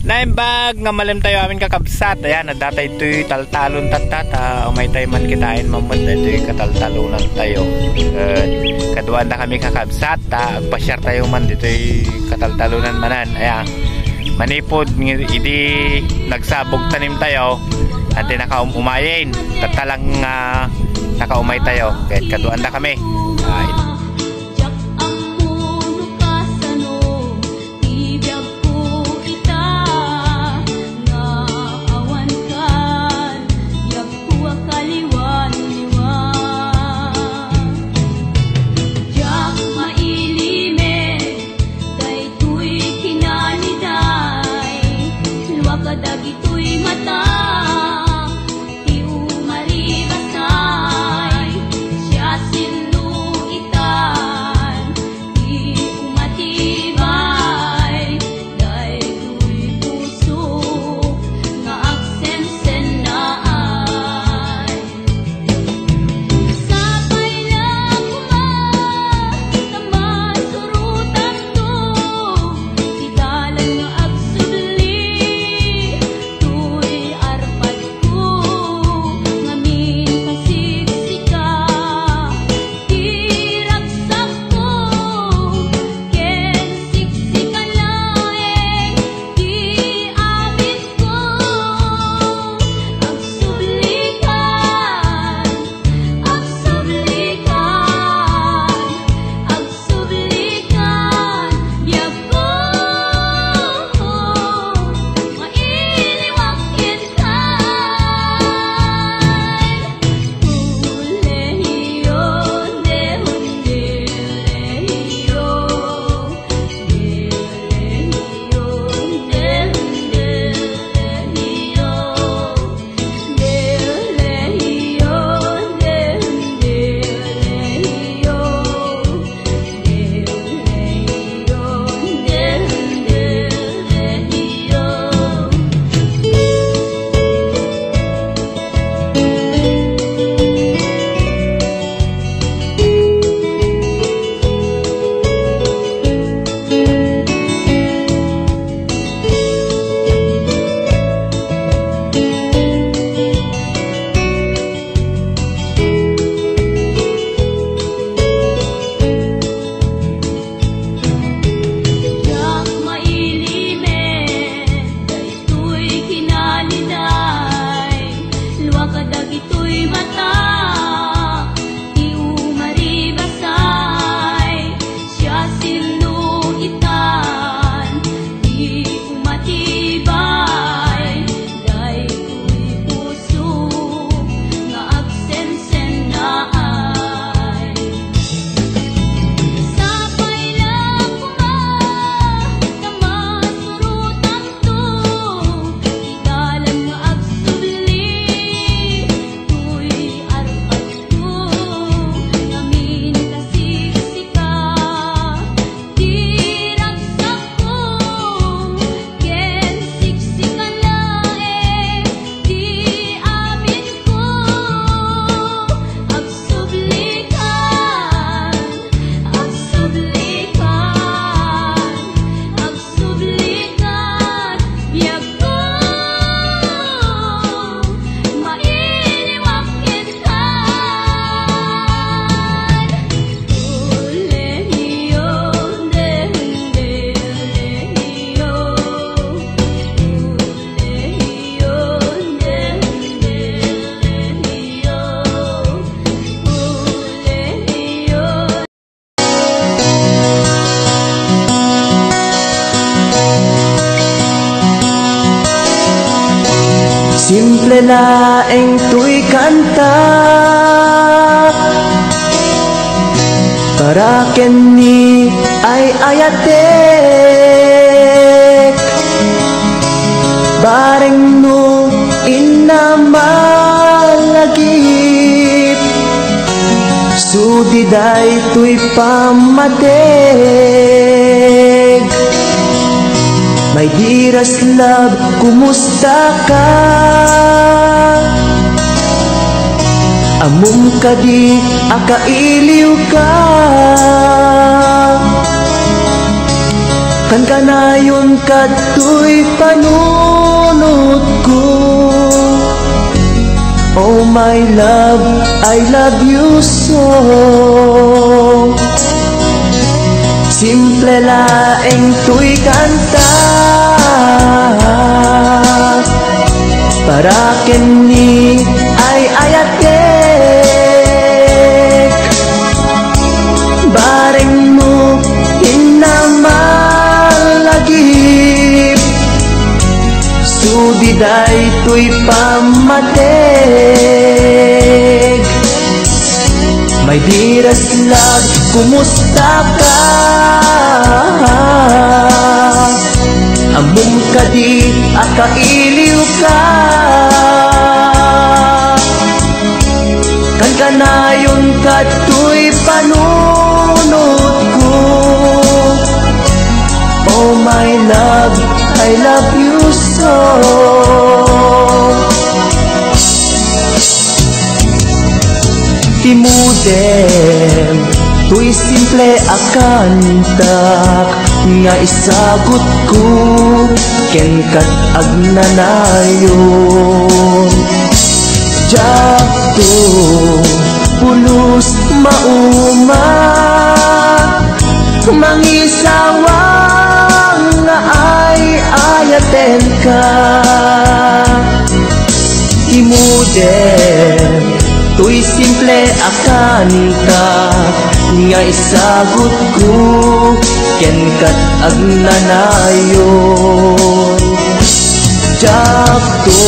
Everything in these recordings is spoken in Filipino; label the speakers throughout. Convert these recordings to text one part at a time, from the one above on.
Speaker 1: Naimbag nga malim tayo amin kakabsat. Ayan, nadatay ito'y taltalon tatata. Umay tayo man kitain mamanda ito'y kataltalunan tayo. Kaduan na kami kakabsat. Agpasyar tayo man dito'y kataltalunan manan. Ayan, manipod, hindi nagsabog tanim tayo. Ante nakaumayin. Tatalang nakaumay tayo. Kaya kaduan na kami.
Speaker 2: Simple laeng tuy kanta para kenni ay ayatek bareng no inamalagip sudiday tuy pamatek. My dearest love, kumusta ka? Amum ka di, akailiw ka. Kan kanayon kato'y panunuyo I love you so. Simple laeng tuy kanta para kini ay ayatek. Bareng mo hinamalagip, sudiday tuy pamatek. My dearest love, kumusta ka? Among kadi akailiw ka. Kan kanayon kato'y panunod ko. Oh my love, I love you so. Timudem, tuy simple akantak nga isagot ko ken kat agnanayon. Jakto pulos mauma mangisawang nga ay ayaten ka. Timudem, tuy simple akanta nga isagot ko ken kat agnanayon. Jakto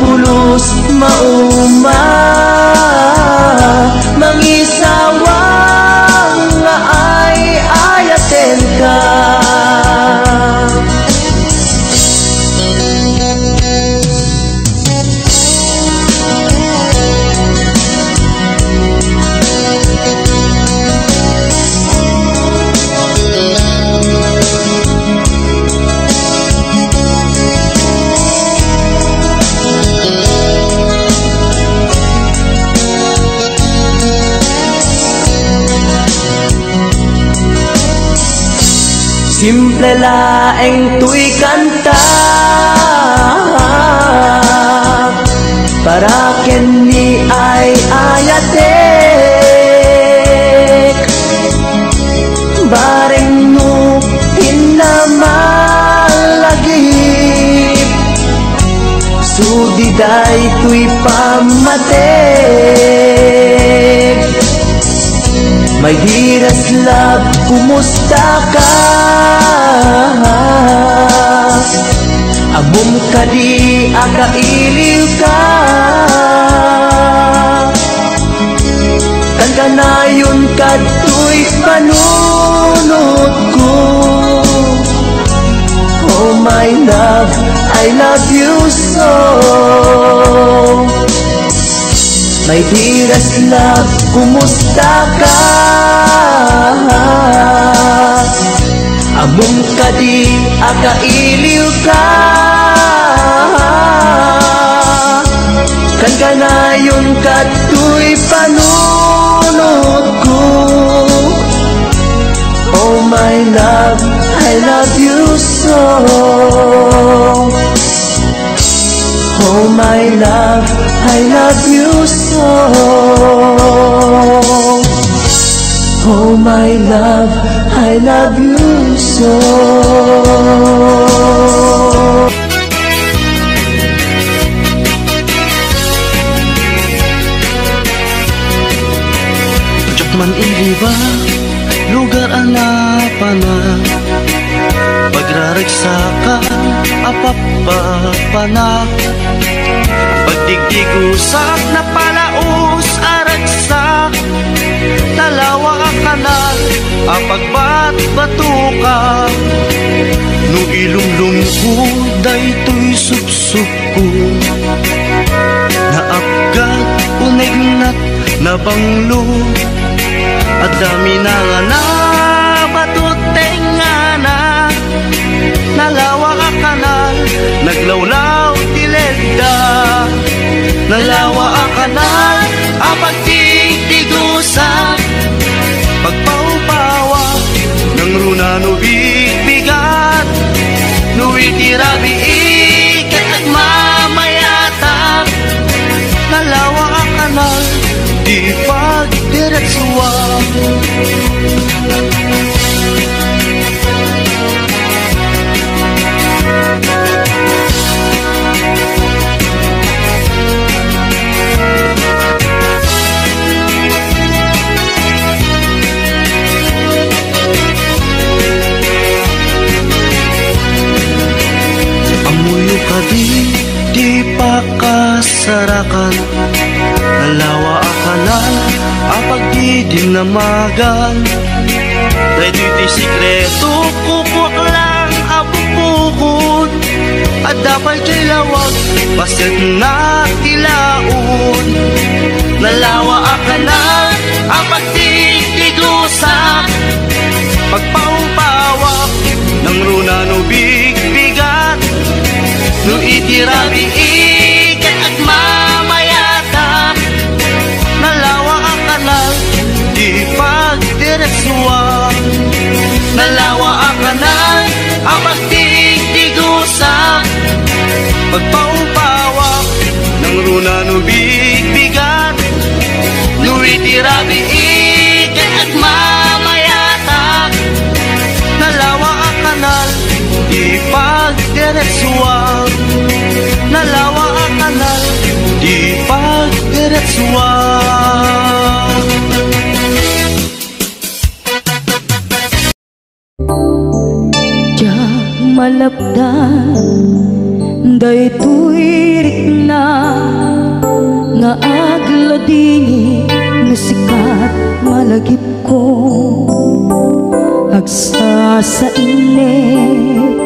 Speaker 2: pulos mauma mangisawang nga ay ayaten ka. Simple laeng tuy kanta para kini ay ayatek. Bareng mo hinamalagip, sudiday tuy pamatek. My dearest love, kumusta ka? Among kadi akailiw ka. Kan kanayon kato'y panunod ko. Oh my love, I love you so. My dearest love, kumusta ka? Among kadi akailiw ka. Kan kanayon kato'y panunod ko. Oh my love, I love you so. Oh my love, I love you so. Oh my love, I love you so.
Speaker 3: Jok man iliba, lugar anapanan, pagraragsa ka, apapapana. Pagdigdigusak na palaos aragsa, talawa kanal, apagbat-batuka. No ilumlum ko, daytoy sup-sup ko. Naapgat, unegnat, nabanglo. At dami na nga na, batuteng nga na. Nalawa ka kanal, naglawlaw tilegda. Nalawa ka kanal, apagtigdigusak. Pagpaupawa ng runano bigbigat. Nuwitirabi ikat at mamayata. Nalawa bigan Nalawa akanan apag di dinamagan Dahil ito'y sikreto kupok lang abupukod At dapat kay lawag basit na tilaon Nalawa akanan apag di tigusak Pagpaumpawak ng runa no bigbigat No itirabi ikat at mamayata Nalawa ang kanal di pagdiretsuwa Nalawa ang kanal ang pagtigtigusa Pagpaumpawak ng runa no bigbigat No itirabi ikat at mamayata Nalawa ang kanal di pagdiretsuwa Nalawa ang kanal di pagdiretsuwa
Speaker 2: Diya malapdan daytoy rikna nga agladini nga sikat malagip ko agsa sa inek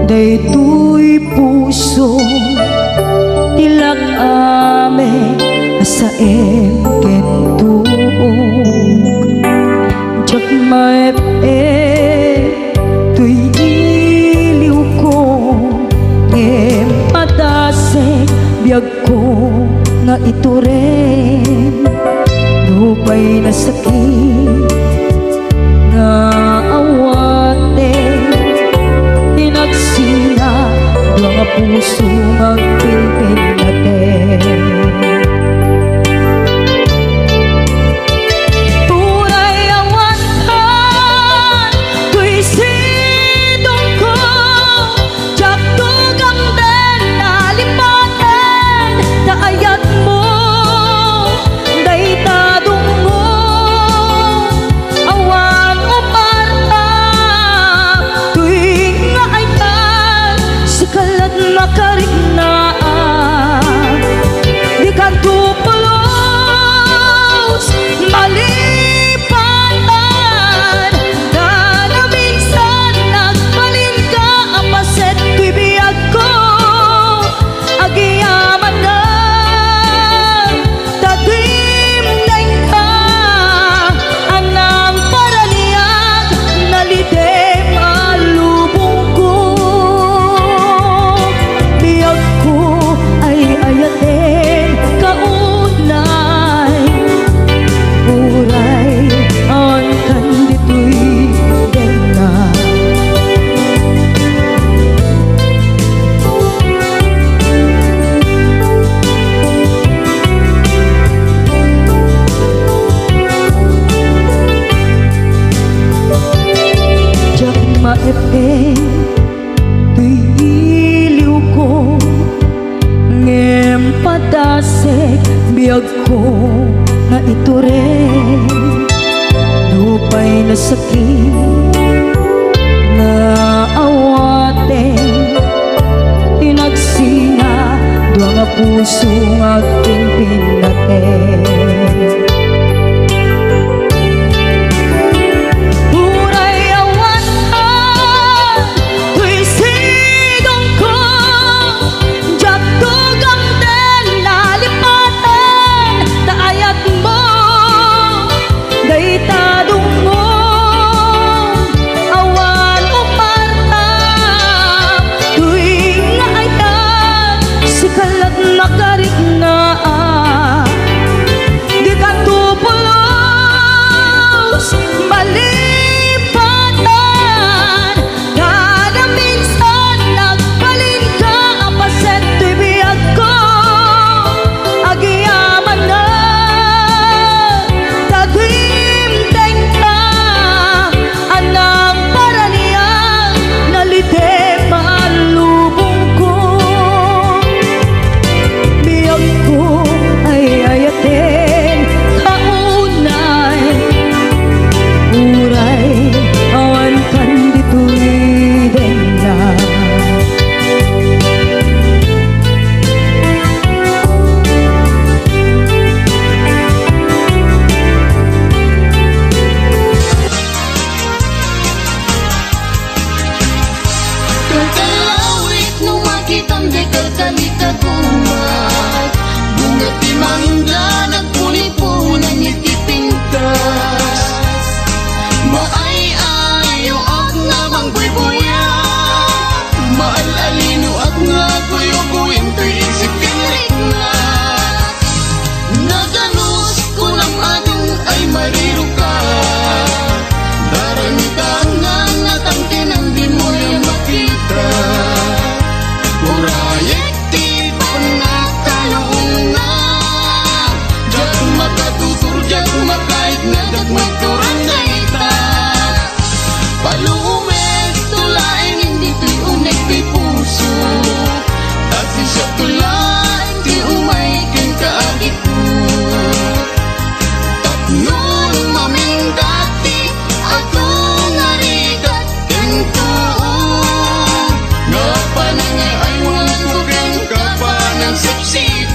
Speaker 2: daytoy puso tilak ame sa emkentuog jak maep tuy iliw ko empatasek biyag ko nga ito rin lupay na sakit nga awate hinagsina mga puso magpilpil natin tunay awatan tuy sidong ko jak tugang den nalipaten naayat mo daytadong mo awan uparta tuy nga aytan sakalat makariknaan di kanto pulos malipatan na minsan nagbalin ka ang paset tuy biyag ko agiyaman na tadim na anang paraniag nalidem alubong ko biyag ko ay ayatin kaunay uray ang kandito'y denga jak maepeng tuy iliw ko ngem padasek biyag ko nga ito rin lupay na sakit na awate inagsina dua nga puso nga pinpinaten uray awatan tuy sidong ko jak tugang den nalipaten naayat mo daytadong mo
Speaker 3: Ay wang kupin ka pa ng sipsip